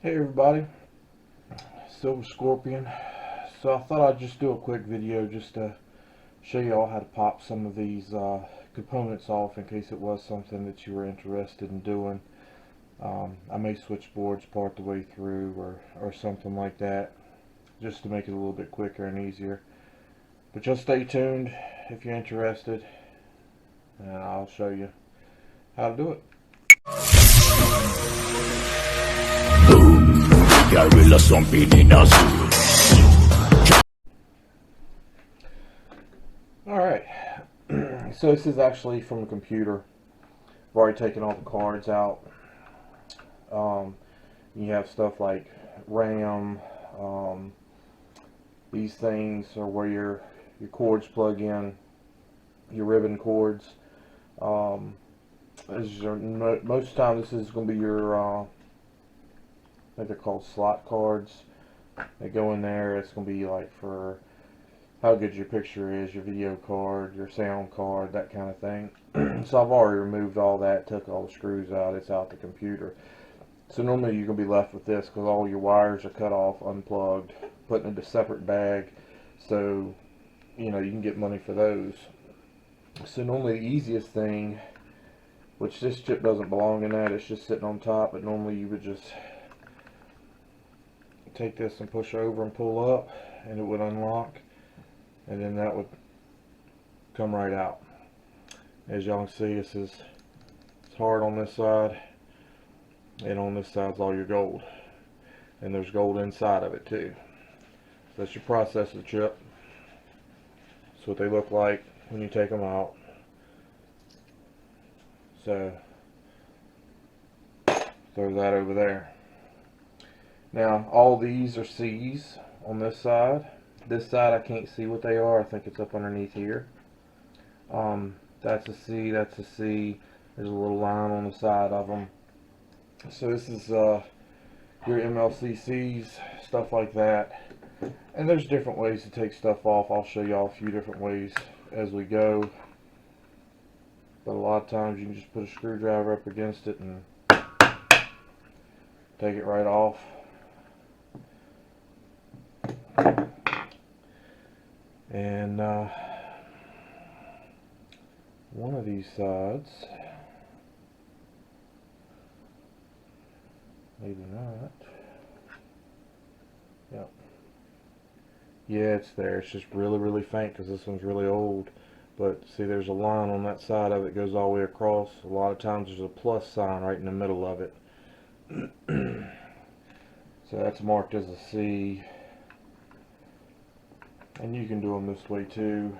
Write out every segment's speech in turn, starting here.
Hey everybody, Silver Scorpion. So I thought I'd just do a quick video just to show you all how to pop some of these components off in case it was something that you were interested in doing. I may switch boards part the way through or something like that just to make it a little bit quicker and easier. But just stay tuned if you're interested and I'll show you how to do it. Gorilla stomping in a zoo. Alright, so this is actually from the computer. I've already taken all the cards out. You have stuff like RAM. These things are where your cords plug in, your ribbon cords. Most of the time this is going to be your, I think they're called slot cards. They go in there. It's going to be like for how good your picture is, your video card, your sound card, that kind of thing. So I've already removed all that, took all the screws out. It's out the computer. So normally you're going to be left with this because all your wires are cut off, unplugged, put in a separate bag, so you know you can get money for those. So normally the easiest thing, which this chip doesn't belong in that, it's just sitting on top, but normally you would just take this and push over and pull up and it would unlock, and then that would come right out. As y'all can see, it's hard on this side, and on this side is all your gold, and there's gold inside of it too. So that's your processor chip. That's what they look like when you take them out. So throw that over there. Now all these are C's on this side. This side I can't see what they are. I think it's up underneath here. That's a C, that's a C. There's a little line on the side of them. So this is your MLCCs, stuff like that. And there's different ways to take stuff off. I'll show y'all a few different ways as we go. But a lot of times you can just put a screwdriver up against it and take it right off. And one of these sides, maybe not. Yep. Yeah, it's there. It's just really faint because this one's really old. But see, there's a line on that side of it, goes all the way across. A lot of times there's a plus sign right in the middle of it. So that's marked as a C. And you can do them this way too.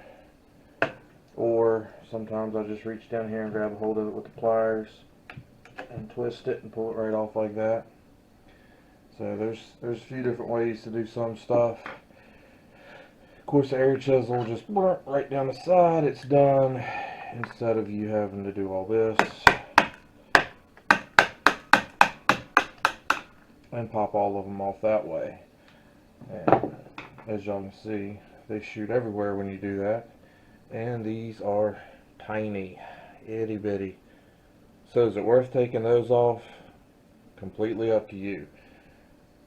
Or sometimes I just reach down here and grab a hold of it with the pliers and twist it and pull it right off like that. So there's a few different ways to do some stuff. Of course, the air chisel just right down the side, it's done, instead of you having to do all this and pop all of them off that way. And as y'all can see, they shoot everywhere when you do that. And these are tiny, itty bitty. So is it worth taking those off? Completely up to you.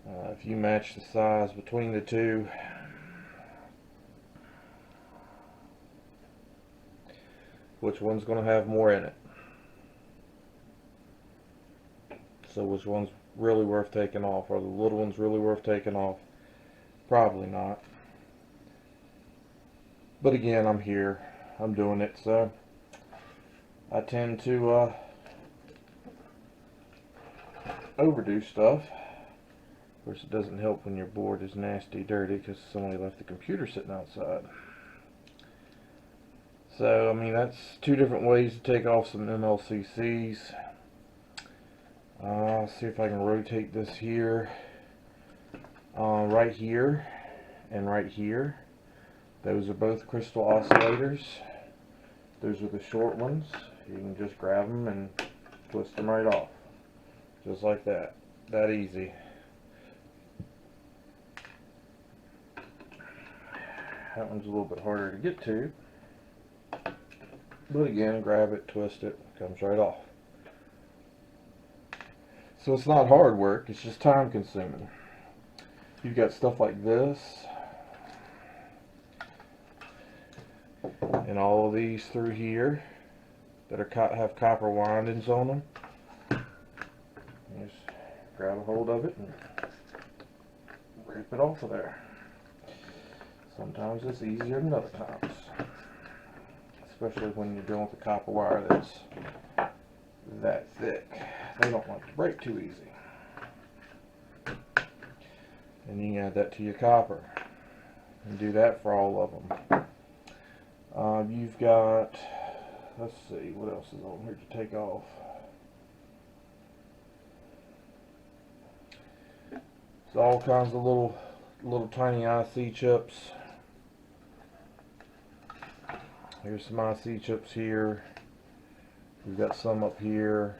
If you match the size between the two, which one's going to have more in it? So which one's really worth taking off? Are the little ones really worth taking off? Probably not. But again, I'm here. I'm doing it, so I tend to overdo stuff. Of course, it doesn't help when your board is nasty dirty because somebody left the computer sitting outside. So, I mean, that's two different ways to take off some MLCCs. I'll see if I can rotate this here. Right here and right here. Those are both crystal oscillators. Those are the short ones. You can just grab them and twist them right off. Just like that. That easy. That one's a little bit harder to get to. But again, grab it, twist it, comes right off. So it's not hard work, it's just time consuming. You've got stuff like this and all of these through here that are have copper windings on them. You just grab a hold of it and rip it off of there. Sometimes it's easier than other times, especially when you're dealing with a copper wire that's that thick. They don't like to break too easy. And you can add that to your copper and do that for all of them. You've got, let's see, what else is on here to take off? It's all kinds of little tiny IC chips. Here's some IC chips here. We've got some up here.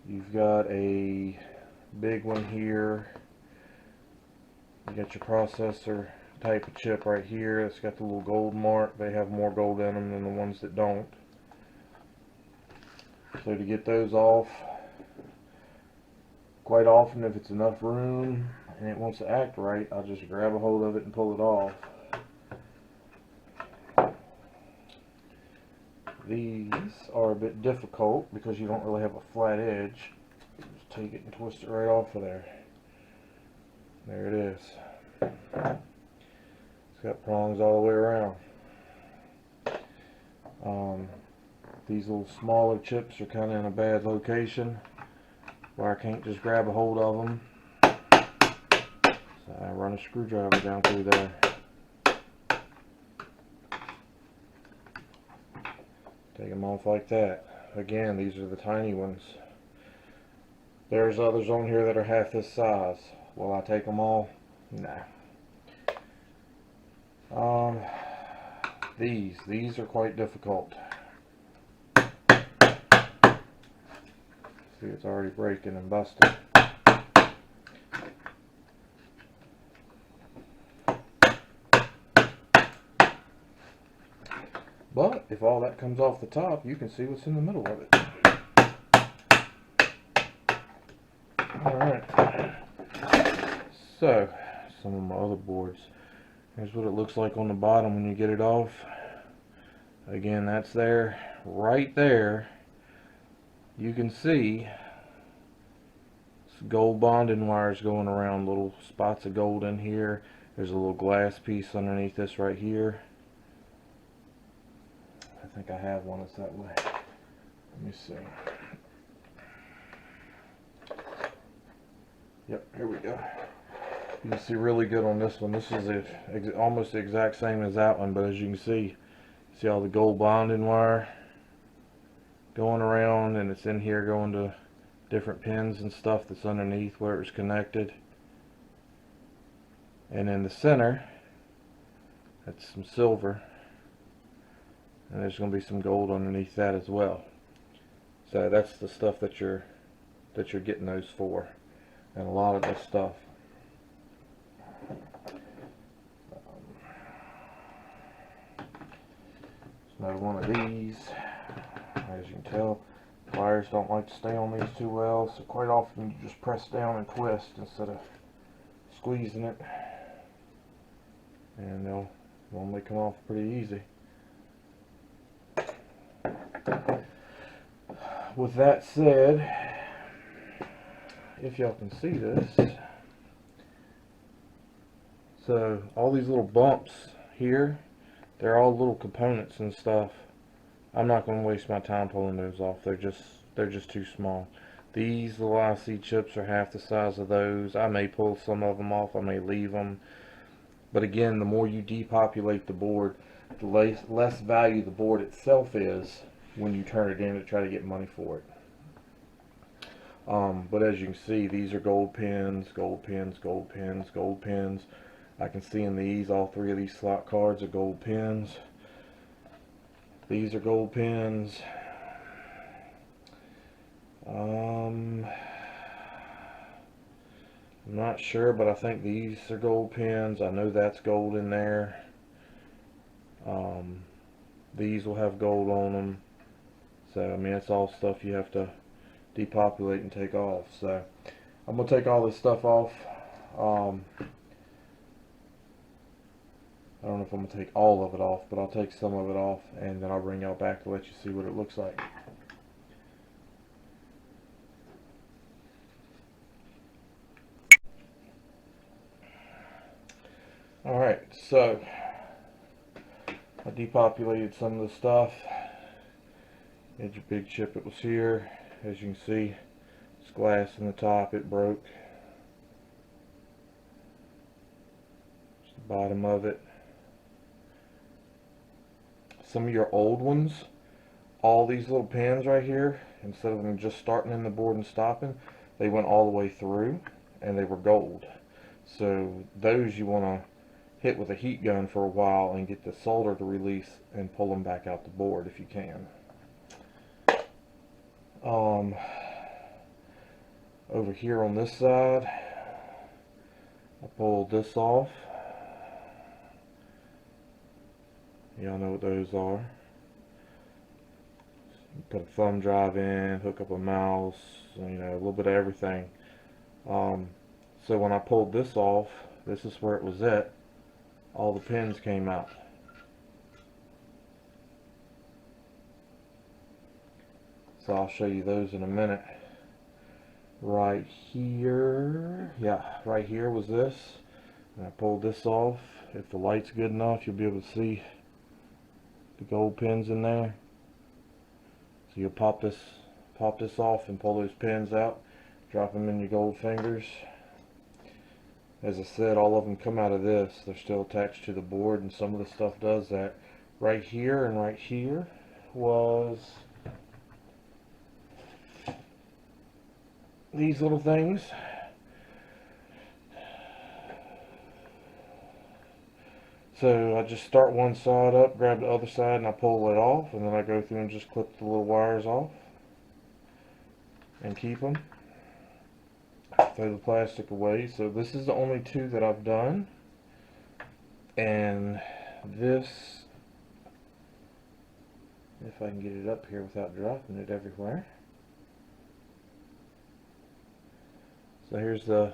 You've got a big one here. You got your processor type of chip right here. It's got the little gold mark. They have more gold in them than the ones that don't. So to get those off, quite often if it's enough room and it wants to act right, I'll just grab a hold of it and pull it off. These are a bit difficult because you don't really have a flat edge. Just take it and twist it right off of there. There it is. It's got prongs all the way around. These little smaller chips are kind of in a bad location where I can't just grab a hold of them. So I run a screwdriver down through there. Take them off like that. Again, these are the tiny ones. There's others on here that are half this size. Will I take them all? Nah. These are quite difficult. See, it's already breaking and busting. But if all that comes off the top, you can see what's in the middle of it. Alright. So, some of my other boards. Here's what it looks like on the bottom when you get it off. Again, that's there. Right there, you can see gold bonding wires going around, little spots of gold in here. There's a little glass piece underneath this right here. I think I have one that's that way. Let me see. Yep, here we go. You can see really good on this one. This is almost the exact same as that one, but as you can see all the gold bonding wire going around, and it's in here going to different pins and stuff that's underneath where it was connected. And in the center, that's some silver, and there's going to be some gold underneath that as well. So that's the stuff that you're getting those for, and a lot of this stuff. Another one of these. As you can tell, pliers don't like to stay on these too well, so quite often you just press down and twist instead of squeezing it, and they'll normally come off pretty easy. With that said, if y'all can see this, so all these little bumps here, they're all little components and stuff. I'm not going to waste my time pulling those off. They're just too small. These little IC chips are half the size of those. I may pull some of them off. I may leave them. But again, the more you depopulate the board, the less value the board itself is when you turn it in to try to get money for it. But as you can see, these are gold pins, gold pins, gold pins, gold pins. I can see in these, all three of these slot cards are gold pins. These are gold pins. I'm not sure, but I think these are gold pins. I know that's gold in there. These will have gold on them. So I mean, it's all stuff you have to depopulate and take off. So I'm gonna take all this stuff off. I don't know if I'm gonna take all of it off, but I'll take some of it off, and then I'll bring y'all back to let you see what it looks like. Alright, so I depopulated some of the stuff. Had your big chip, it was here. As you can see, it's glass in the top, it broke. It's the bottom of it. Some of your old ones, all these little pins right here, instead of them just starting in the board and stopping, they went all the way through, and they were gold. So those you want to hit with a heat gun for a while and get the solder to release and pull them back out the board if you can. Over here on this side, I pulled this off. Y'all know what those are. Put a thumb drive in, hook up a mouse, you know, a little bit of everything. So when I pulled this off, this is where it was at. All the pins came out. So I'll show you those in a minute. Right here, yeah, right here was this. And I pulled this off. If the light's good enough, you'll be able to see the gold pins in there. So you'll pop this off and pull those pins out. Drop them in your gold fingers. As I said, all of them come out of this. They're still attached to the board, and some of the stuff does that. Right here and right here was these little things. So I just start one side up, grab the other side, and I pull it off, and then I go through and just clip the little wires off and keep them. Throw the plastic away. So this is the only two that I've done, and this, if I can get it up here without dropping it everywhere. So here's the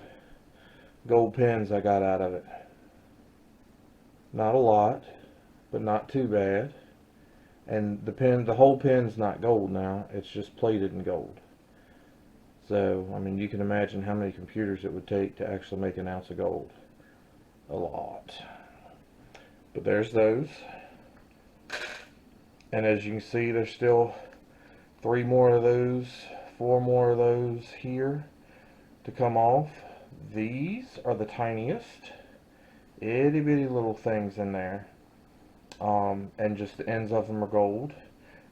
gold pins I got out of it. Not a lot, but not too bad. And the whole pin's not gold now, it's just plated in gold. So, I mean, you can imagine how many computers it would take to actually make an ounce of gold. A lot. But there's those. And as you can see, there's still 3 more of those, 4 more of those here to come off. These are the tiniest. Itty bitty little things in there. And just the ends of them are gold.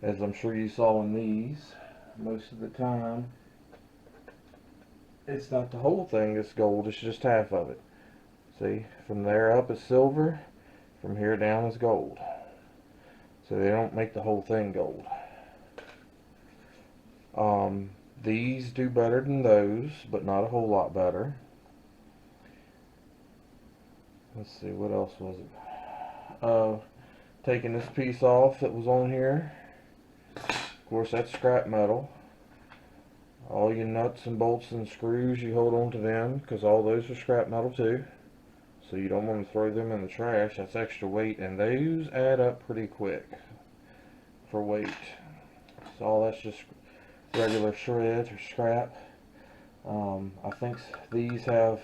As I'm sure you saw in these, most of the time, it's not the whole thing that's gold, it's just half of it. See, from there up is silver, from here down is gold. So they don't make the whole thing gold. These do better than those, but not a whole lot better. Let's see, what else was it? Taking this piece off that was on here. Of course, that's scrap metal. All your nuts and bolts and screws, you hold on to them, because all those are scrap metal too. So you don't want to throw them in the trash. That's extra weight, and those add up pretty quick for weight. So all that's just regular shreds or scrap. I think these have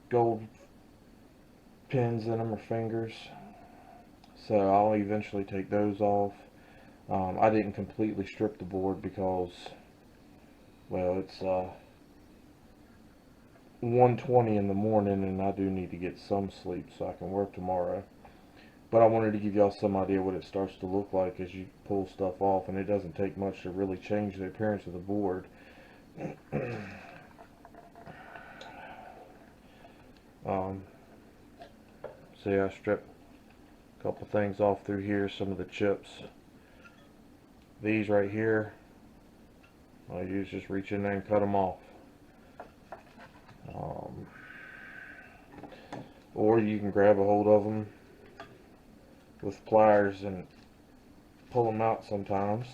gold pins in them or fingers. So I'll eventually take those off. I didn't completely strip the board because, well, it's 1:20 in the morning and I do need to get some sleep so I can work tomorrow. But I wanted to give y'all some idea what it starts to look like as you pull stuff off, and it doesn't take much to really change the appearance of the board. See, I stripped a couple things off through here, some of the chips. These right here, all you do is just reach in there and cut them off. Or you can grab a hold of them with pliers and pull them out sometimes.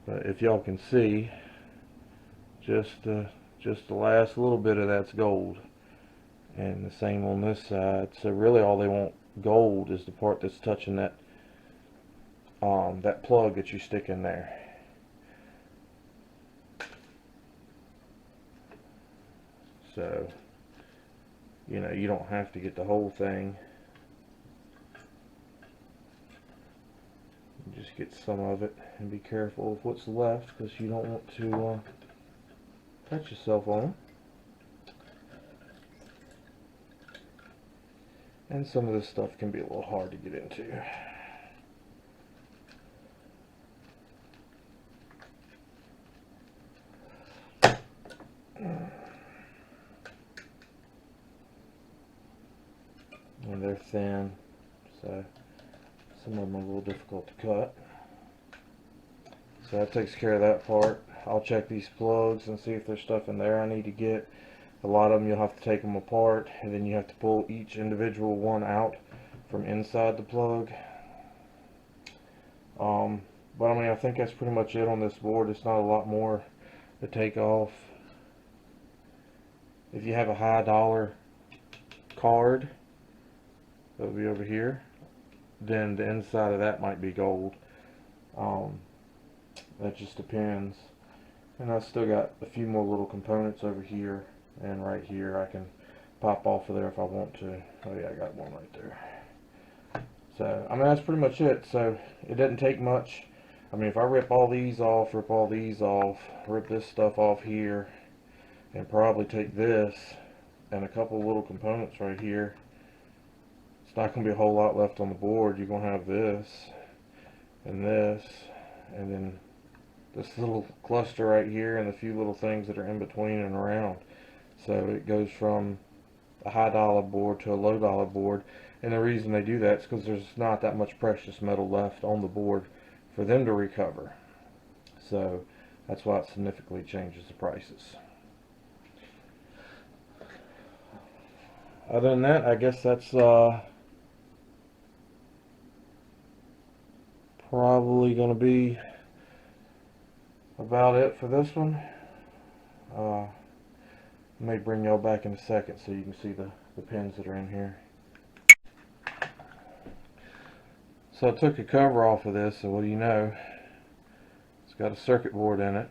But if y'all can see, just the last little bit of that's gold, and the same on this side. So really all they want gold is the part that's touching that that plug that you stick in there. So, you know, you don't have to get the whole thing. You just get some of it, and be careful of what's left, because you don't want to touch yourself on them. And some of this stuff can be a little hard to get into. And they're thin, so some of them are a little difficult to cut. So that takes care of that part. I'll check these plugs and see if there's stuff in there I need to get. A lot of them you'll have to take them apart, and then you have to pull each individual one out from inside the plug. But I mean, I think that's pretty much it on this board. It's not a lot more to take off. If you have a high dollar card, that'll be over here, then the inside of that might be gold. That just depends. And I still got a few more little components over here and right here. I can pop off of there if I want to. Oh yeah, I got one right there. So I mean, that's pretty much it. So it doesn't take much. I mean, if I rip all these off, rip all these off, rip this stuff off here, and probably take this and a couple of little components right here, it's not going to be a whole lot left on the board. You're going to have this, and then this little cluster right here, and a few little things that are in between and around. So it goes from a high dollar board to a low dollar board. And the reason they do that is because there's not that much precious metal left on the board for them to recover. So that's why it significantly changes the prices. Other than that, I guess that's probably going to be about it for this one. I may bring y'all back in a second so you can see the pins that are in here. So I took a cover off of this, so what do you know? It's got a circuit board in it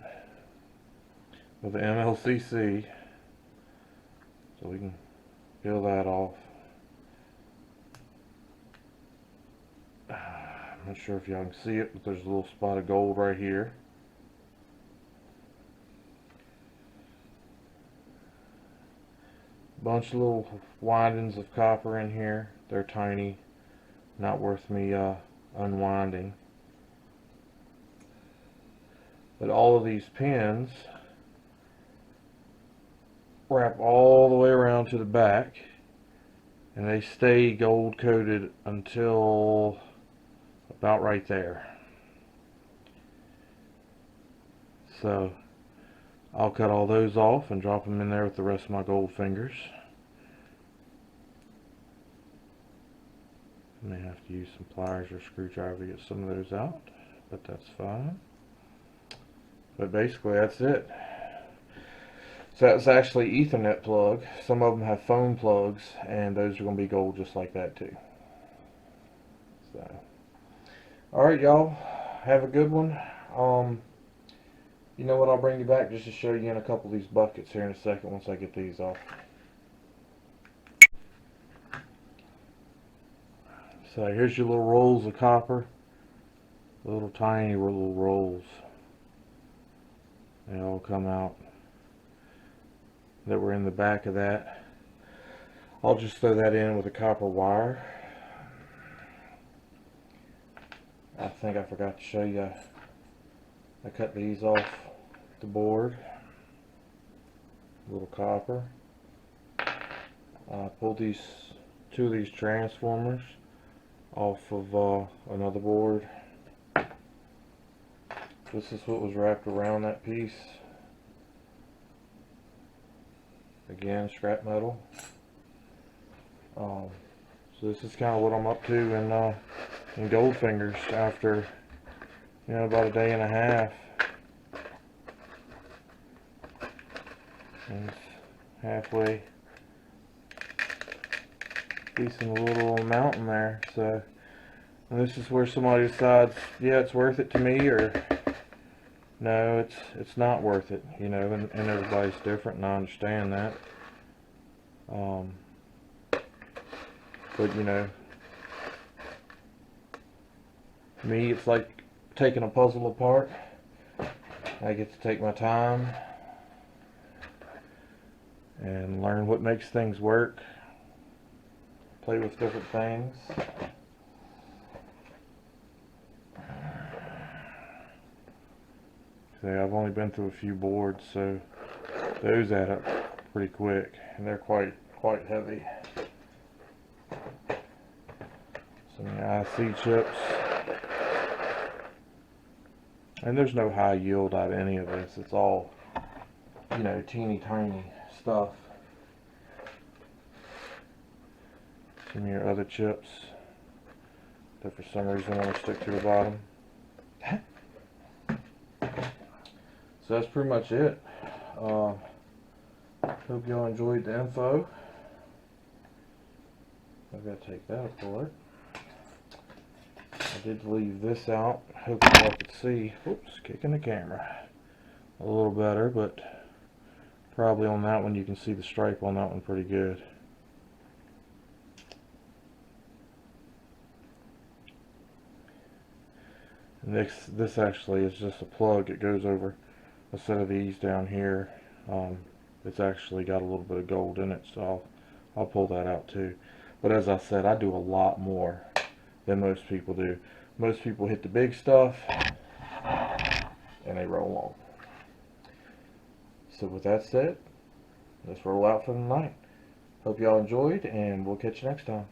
with an MLCC, so we can peel that off. I'm not sure if y'all can see it, but there's a little spot of gold right here. Bunch of little windings of copper in here. They're tiny, not worth me unwinding. But all of these pins wrap all the way around to the back, and they stay gold coated until about right there. So I'll cut all those off and drop them in there with the rest of my gold fingers. I may have to use some pliers or screwdriver to get some of those out, but that's fine. But basically that's it. So that's actually Ethernet plug. Some of them have phone plugs, and those are going to be gold just like that too. So, alright y'all, have a good one. You know what, I'll bring you back just to show you in a couple of these buckets here in a second once I get these off. So here's your little rolls of copper. Little tiny little rolls. They all come out that were in the back of that. I'll just throw that in with a copper wire. I think I forgot to show you, I cut these off the board. A little copper. I pulled two of these transformers off of another board. This is what was wrapped around that piece. Again, scrap metal. So this is kind of what I'm up to in gold fingers after, you know, about a day and a half. And it's halfway decent little mountain there. So and this is where somebody decides, yeah, it's worth it to me, or no, it's not worth it, you know, and everybody's different, and I understand that. But you know, me, it's like taking a puzzle apart. I get to take my time and learn what makes things work, play with different things. See, I've only been through a few boards, so those add up pretty quick, and they're quite heavy. Some IC chips. And there's no high yield out of any of this. It's all, you know, teeny tiny stuff. Some of your other chips that for some reason want to stick to the bottom. So that's pretty much it. Hope y'all enjoyed the info. I've got to take that apart. I did leave this out. Hope y'all could see. Oops, kicking the camera a little better, but probably on that one you can see the stripe on that one pretty good. And this actually is just a plug. It goes over a set of these down here. It's actually got a little bit of gold in it, so I'll pull that out too. But as I said, I do a lot more than most people do. Most people hit the big stuff and they roll on. So with that said, let's roll out for the night. Hope y'all enjoyed, and we'll catch you next time.